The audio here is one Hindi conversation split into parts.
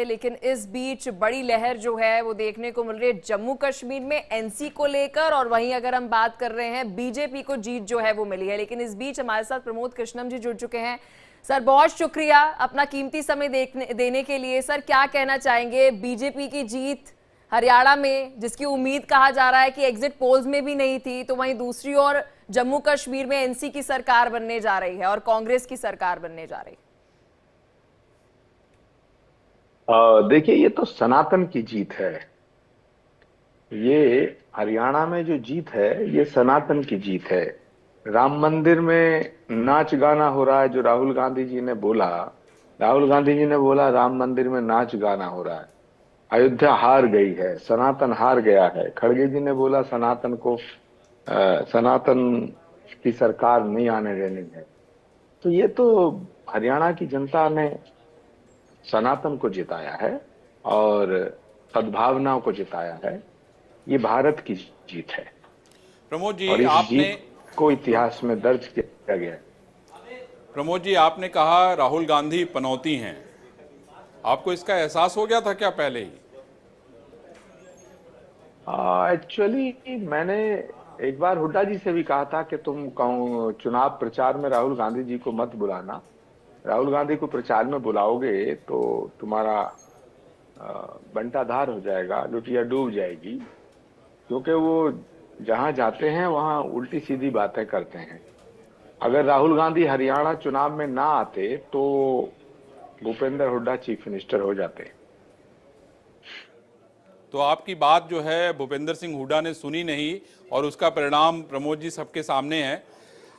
लेकिन इस बीच बड़ी लहर जो है वो देखने को मिल रही है जम्मू कश्मीर में एनसी को लेकर, और वहीं अगर हम बात कर रहे हैं बीजेपी को जीत जो है वो मिली है। लेकिन इस बीच हमारे साथ प्रमोद कृष्णम जी जुड़ चुके हैं। सर बहुत शुक्रिया अपना कीमती समय देने के लिए। सर क्या कहना चाहेंगे, बीजेपी की जीत हरियाणा में जिसकी उम्मीद कहा जा रहा है कि एग्जिट पोल्स में भी नहीं थी, तो वहीं दूसरी ओर जम्मू कश्मीर में एनसी की सरकार बनने जा रही है और कांग्रेस की सरकार बनने जा रही है। देखिए, ये तो सनातन की जीत है। ये हरियाणा में जो जीत है ये सनातन की जीत है। राम मंदिर में नाच गाना हो रहा है, जो राहुल गांधी जी ने बोला। राहुल गांधी जी ने बोला राम मंदिर में नाच गाना हो रहा है। अयोध्या हार गई है, सनातन हार गया है। खड़गे जी ने बोला सनातन को सनातन की सरकार नहीं आने देनी है। तो ये तो हरियाणा की जनता ने सनातन को जिताया है और सद्भावनाओं को जिताया है। ये भारत की जीत है प्रमोद जी और इस आपने जीत को इतिहास में दर्ज किया गया है। प्रमोद जी आपने कहा राहुल गांधी पनौती हैं, आपको इसका एहसास हो गया था क्या पहले ही? एक्चुअली मैंने एक बार हुड्डा जी से भी कहा था कि तुम चुनाव प्रचार में राहुल गांधी जी को मत बुलाना। राहुल गांधी को प्रचार में बुलाओगे तो तुम्हारा बंटाधार हो जाएगा, लुटिया डूब जाएगी। क्योंकि वो जहां जाते हैं वहां उल्टी सीधी बातें करते हैं। अगर राहुल गांधी हरियाणा चुनाव में ना आते तो भूपेंद्र हुड्डा चीफ मिनिस्टर हो जाते। तो आपकी बात जो है भूपेंद्र सिंह हुड्डा ने सुनी नहीं और उसका परिणाम प्रमोद जी सबके सामने है।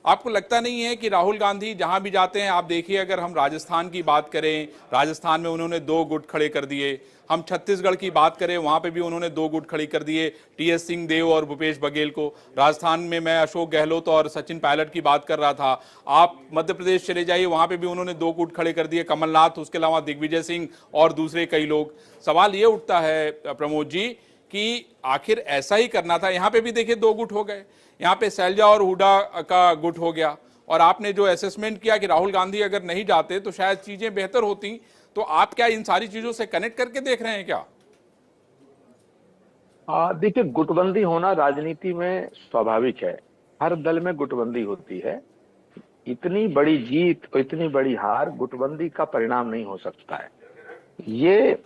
आपको लगता नहीं है कि राहुल गांधी जहां भी जाते हैं, आप देखिए अगर हम राजस्थान की बात करें, राजस्थान में उन्होंने 2 गुट खड़े कर दिए। हम छत्तीसगढ़ की बात करें, वहां पे भी उन्होंने 2 गुट खड़ी कर दिए, टीएस सिंहदेव और भूपेश बघेल को। राजस्थान में मैं अशोक गहलोत और सचिन पायलट की बात कर रहा था। आप मध्य प्रदेश चले जाइए, वहां पे भी उन्होंने 2 गुट खड़े कर दिए, कमलनाथ, उसके अलावा दिग्विजय सिंह और दूसरे कई लोग। सवाल ये उठता है प्रमोद जी कि आखिर ऐसा ही करना था। यहाँ पे भी देखिए 2 गुट हो गए, यहाँ पे सैलजा और हुड्डा का गुट हो गया। और आपने जो असेसमेंट किया कि राहुल गांधी अगर नहीं जाते तो शायद चीजें बेहतर होती, तो आप क्या इन सारी चीजों से कनेक्ट करके देख रहे हैं क्या? देखिए, गुटबंदी होना राजनीति में स्वाभाविक है। हर दल में गुटबंदी होती है। इतनी बड़ी जीत और इतनी बड़ी हार गुटबंदी का परिणाम नहीं हो सकता है। ये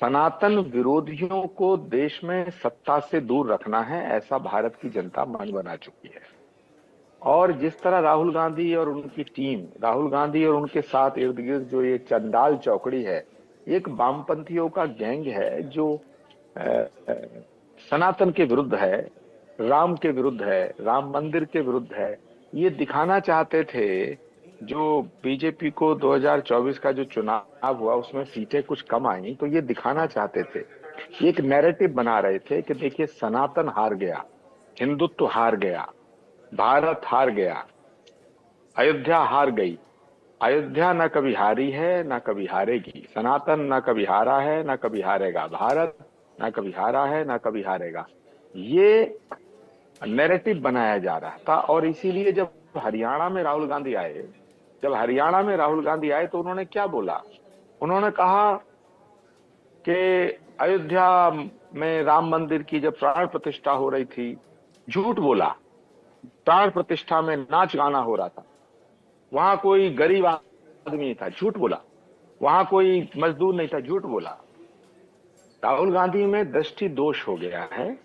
सनातन विरोधियों को देश में सत्ता से दूर रखना है, ऐसा भारत की जनता मन बना चुकी है। और जिस तरह राहुल गांधी और उनकी टीम, राहुल गांधी और उनके साथ इर्द गिर्द जो ये चंडाल चौकड़ी है, एक वामपंथियों का गैंग है जो सनातन के विरुद्ध है, राम के विरुद्ध है, राम मंदिर के विरुद्ध है। ये दिखाना चाहते थे। जो बीजेपी को 2024 का जो चुनाव हुआ उसमें सीटें कुछ कम आई, तो ये दिखाना चाहते थे, एक नैरेटिव बना रहे थे कि देखिए सनातन हार गया, हिंदुत्व हार गया, भारत हार गया, अयोध्या हार गई। अयोध्या न कभी हारी है न कभी हारेगी, सनातन न कभी हारा है न कभी हारेगा, भारत न कभी हारा है न कभी हारेगा। ये नैरेटिव बनाया जा रहा था। और इसीलिए जब हरियाणा में राहुल गांधी आए, तो उन्होंने क्या बोला? उन्होंने कहा कि अयोध्या में राम मंदिर की जब प्राण प्रतिष्ठा हो रही थी, झूठ बोला। प्राण प्रतिष्ठा में नाच गाना हो रहा था, वहां कोई गरीब आदमी नहीं था, झूठ बोला। वहां कोई मजदूर नहीं था, झूठ बोला। राहुल गांधी में दृष्टि दोष हो गया है।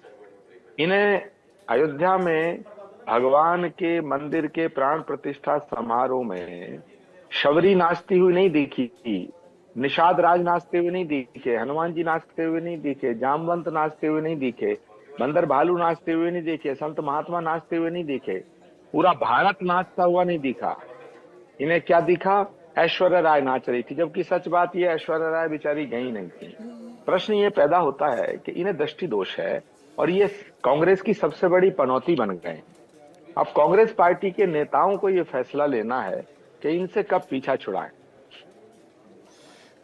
इन्हें अयोध्या में भगवान के मंदिर के प्राण प्रतिष्ठा समारोह में शबरी नाचती हुई नहीं दिखी, निषाद राज नाचते हुए नहीं दिखे, हनुमान जी नाचते हुए नहीं दिखे, जामवंत नाचते हुए नहीं दिखे, बंदर भालू नाचते हुए नहीं दिखे, संत महात्मा नाचते हुए नहीं दिखे, पूरा भारत नाचता हुआ नहीं दिखा। इन्हें क्या दिखा? ऐश्वर्या राय नाच रही थी, जबकि सच बात यह ऐश्वर्या राय बेचारी गई नहीं थी। प्रश्न ये पैदा होता है कि इन्हें दृष्टि दोष है और ये कांग्रेस की सबसे बड़ी पनौती बन गए। अब कांग्रेस पार्टी के नेताओं को ये फैसला लेना है कि इनसे कब पीछा छुड़ाएं।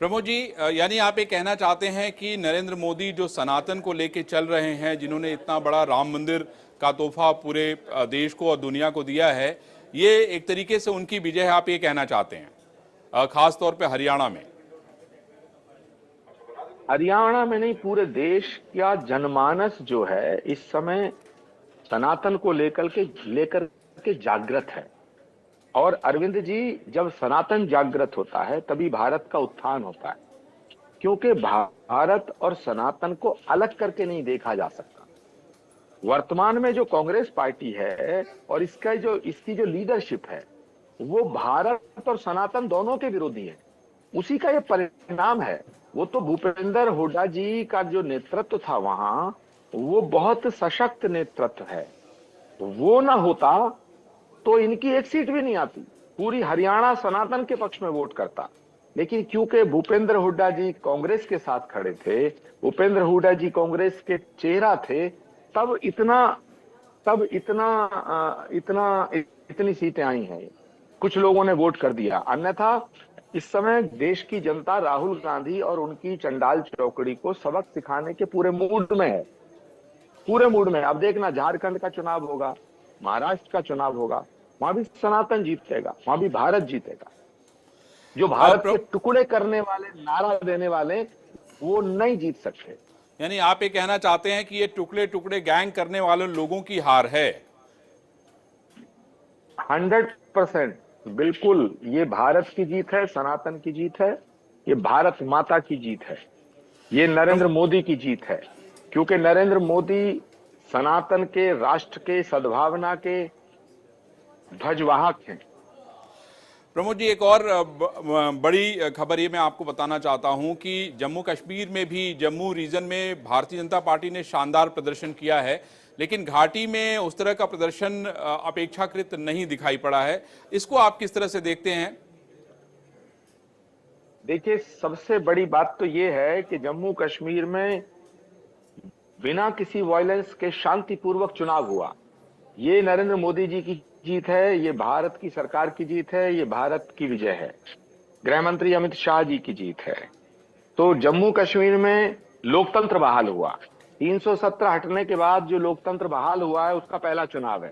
प्रमोद जी, यानी आप ये कहना चाहते हैं कि नरेंद्र मोदी जो सनातन को लेके चल रहे हैं, जिन्होंने इतना बड़ा राम मंदिर का तोहफा पूरे देश को और दुनिया को दिया है, ये एक तरीके से उनकी विजय है, आप ये कहना चाहते हैं, खास तौर पे हरियाणा में? हरियाणा में नहीं, पूरे देश का जनमानस जो है इस समय सनातन को लेकर के जागृत है। और अरविंद जी, जब सनातन जागृत होता है तभी भारत का उत्थान होता है, क्योंकि भारत और सनातन को अलग करके नहीं देखा जा सकता। वर्तमान में जो कांग्रेस पार्टी है और इसकी जो लीडरशिप है, वो भारत और सनातन दोनों के विरोधी है। उसी का ये परिणाम है। वो तो भूपेंद्र हुड्डा जी का जो नेतृत्व था वहां, वो बहुत सशक्त नेतृत्व है। वो ना होता तो इनकी एक सीट भी नहीं आती। पूरी हरियाणा सनातन के पक्ष में वोट करता। लेकिन क्योंकि भूपेंद्र हुड्डा जी कांग्रेस के साथ खड़े थे, भूपेंद्र हुड्डा जी कांग्रेस के चेहरा थे, तब इतनी सीटें आई हैं। कुछ लोगों ने वोट कर दिया। अन्यथा इस समय देश की जनता राहुल गांधी और उनकी चंडाल चौकड़ी को सबक सिखाने के पूरे मूड में है, पूरे मूड में। अब देखना, झारखंड का चुनाव होगा, महाराष्ट्र का चुनाव होगा, वहां भी सनातन जीतेगा, वहां भी भारत जीतेगा। जो भारत के टुकड़े करने वाले, नारा देने वाले, वो नहीं जीत सकते। यानी आप ये कहना चाहते हैं कि ये टुकड़े टुकड़े गैंग करने वाले लोगों की हार है? 100% बिल्कुल। ये भारत की जीत है, सनातन की जीत है, ये भारत माता की जीत है, ये नरेंद्र मोदी की जीत है। क्योंकि नरेंद्र मोदी सनातन के, राष्ट्र के, सद्भावना के ध्वजवाहक हैं। प्रमोद जी, एक और बड़ी खबर ये मैं आपको बताना चाहता हूं कि जम्मू कश्मीर में भी, जम्मू रीजन में भारतीय जनता पार्टी ने शानदार प्रदर्शन किया है, लेकिन घाटी में उस तरह का प्रदर्शन अपेक्षाकृत नहीं दिखाई पड़ा है। इसको आप किस तरह से देखते हैं? देखिए, सबसे बड़ी बात तो ये है कि जम्मू कश्मीर में बिना किसी वायलेंस के शांतिपूर्वक चुनाव हुआ। ये नरेंद्र मोदी जी की जीत है, ये भारत की सरकार की जीत है, ये भारत की विजय है, गृह मंत्री अमित शाह जी की जीत है। तो जम्मू कश्मीर में लोकतंत्र बहाल हुआ। 317 हटने के बाद जो लोकतंत्र बहाल हुआ है, उसका पहला चुनाव है।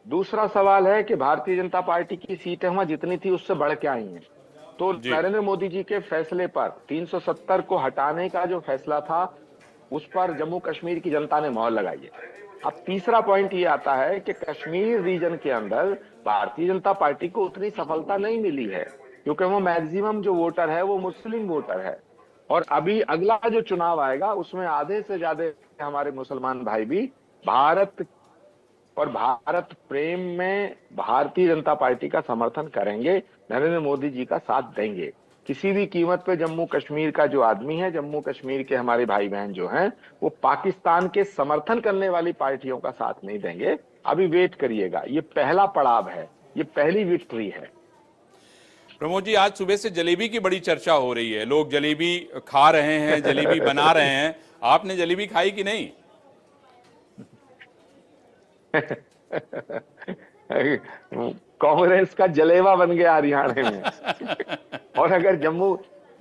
दूसरा सवाल है कि भारतीय जनता पार्टी की सीटें वहां जितनी थी उससे बढ़ के आई हैं। तो नरेंद्र मोदी जी के फैसले पर 370 को हटाने का जो फैसला था, उस पर जम्मू कश्मीर की जनता ने मोहर लगाई है। अब तीसरा पॉइंट ये आता है कि कश्मीर रीजन के अंदर भारतीय जनता पार्टी को उतनी सफलता नहीं मिली है, क्योंकि वो मैक्सिमम जो वोटर है वो मुस्लिम वोटर है। और अभी अगला जो चुनाव आएगा उसमें आधे से ज्यादा हमारे मुसलमान भाई भी भारत और भारत प्रेम में भारतीय जनता पार्टी का समर्थन करेंगे, नरेंद्र मोदी जी का साथ देंगे। किसी भी कीमत पे जम्मू कश्मीर का जो आदमी है, जम्मू कश्मीर के हमारे भाई बहन जो हैं, वो पाकिस्तान के समर्थन करने वाली पार्टियों का साथ नहीं देंगे। अभी वेट करिएगा, ये पहला पड़ाव है, ये पहली विक्ट्री है। प्रमोद जी, आज सुबह से जलेबी की बड़ी चर्चा हो रही है, लोग जलेबी खा रहे हैं, जलेबी बना रहे हैं। आपने जलेबी खाई कि नहीं? कांग्रेस का जलेवा बन गया हरियाणा में। और अगर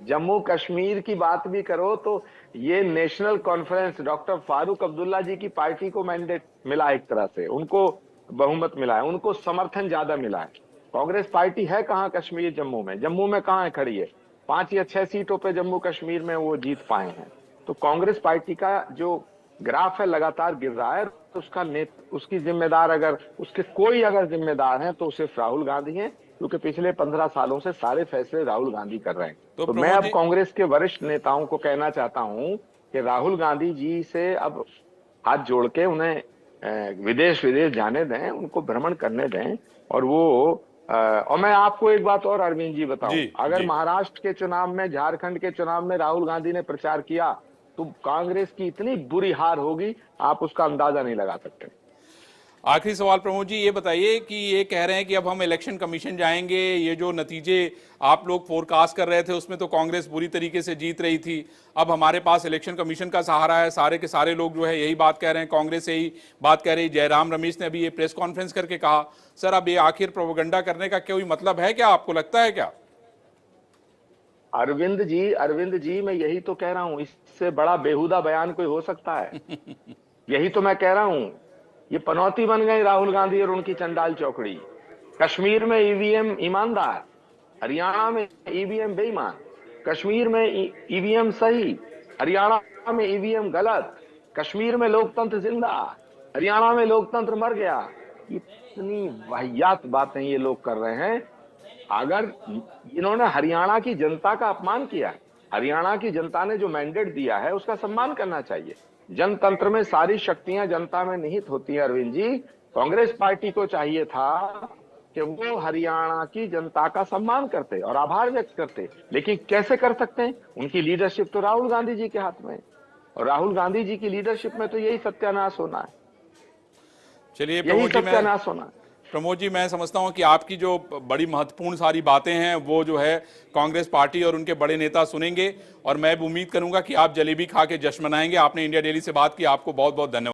जम्मू कश्मीर की बात भी करो तो ये national conference, doctor Farooq Abdullah ji की पार्टी को मैंडेट मिला, एक तरह से उनको बहुमत मिला है, उनको समर्थन ज्यादा मिला है। कांग्रेस पार्टी है कहाँ कश्मीर, जम्मू में कहाँ है खड़ी है? 5 या 6 सीटों पे जम्मू कश्मीर में वो जीत पाए हैं। तो कांग्रेस पार्टी का जो ग्राफ है लगातार गिर रहा है। तो उसकी जिम्मेदार, अगर उसके कोई अगर जिम्मेदार हैं तो सिर्फ राहुल गांधी हैं, क्योंकि पिछले 15 सालों से सारे फैसले राहुल गांधी कर रहे हैं। तो मैं अब कांग्रेस के वरिष्ठ नेताओं को कहना चाहता हूं कि राहुल गांधी जी से अब हाथ जोड़ के उन्हें विदेश जाने दें, उनको भ्रमण करने दें। और मैं आपको एक बात और अरविंद जी बताऊं, अगर महाराष्ट्र के चुनाव में, झारखंड के चुनाव में राहुल गांधी ने प्रचार किया तो कांग्रेस की इतनी बुरी हार होगी, आप उसका अंदाजा नहीं लगा सकते। आखिरी सवाल प्रमोद जी, ये बताइए कि ये कह रहे हैं कि अब हम इलेक्शन कमीशन जाएंगे, ये जो नतीजे आप लोग फोरकास्ट कर रहे थे उसमें तो कांग्रेस बुरी तरीके से जीत रही थी, अब हमारे पास इलेक्शन कमीशन का सहारा है, सारे के सारे लोग जो है यही बात कह रहे हैं, कांग्रेस यही बात कह रही। जयराम रमेश ने अभी ये प्रेस कॉन्फ्रेंस करके कहा। सर, अब ये आखिर प्रोपेगेंडा करने का कोई मतलब है क्या, आपको लगता है क्या? अरविंद जी, मैं यही तो कह रहा हूं, इससे बड़ा बेहुदा बयान कोई हो सकता है? यही तो मैं कह रहा हूं, ये पनौती बन गई राहुल गांधी और उनकी चंडाल चौकड़ी। कश्मीर में ईवीएम ईमानदार, हरियाणा में ईवीएम बेईमान, कश्मीर में ईवीएम सही, हरियाणा में ईवीएम गलत, कश्मीर में लोकतंत्र जिंदा, हरियाणा में लोकतंत्र मर गया। इतनी वाहियात बातें ये लोग कर रहे हैं। अगर इन्होंने हरियाणा की जनता का अपमान किया, हरियाणा की जनता ने जो मैंडेट दिया है उसका सम्मान करना चाहिए। जनतंत्र में सारी शक्तियां जनता में निहित होती है। अरविंद जी, कांग्रेस पार्टी को चाहिए था कि वो हरियाणा की जनता का सम्मान करते और आभार व्यक्त करते, लेकिन कैसे कर सकते हैं? उनकी लीडरशिप तो राहुल गांधी जी के हाथ में है, और राहुल गांधी जी की लीडरशिप में तो यही सत्यानाश होना है। चलिए यही सत्यानाश होना है। प्रमोद जी, मैं समझता हूं कि आपकी जो बड़ी महत्वपूर्ण सारी बातें हैं वो जो है कांग्रेस पार्टी और उनके बड़े नेता सुनेंगे, और मैं भी उम्मीद करूंगा कि आप जलेबी खा के जश्न मनाएंगे। आपने इंडिया डेली से बात की, आपको बहुत बहुत धन्यवाद।